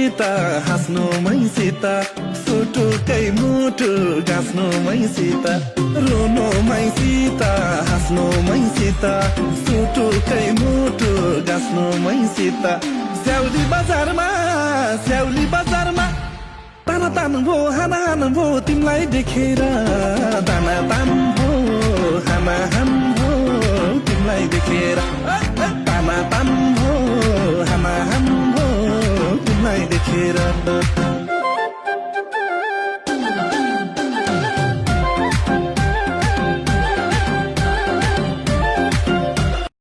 सीता हाँस्नु मै सीता सुटुकै मुटु गाँच्नु मै सीता रोनु मै सीता हाँस्नु मै सीता सुटुकै मुटु गाँच्नु मै सीता स्याउली बजारमा ताना तान भो हाना हान भो तिमीलाई देखेर ताना तान भो हाना हान भो तिमीलाई देखेर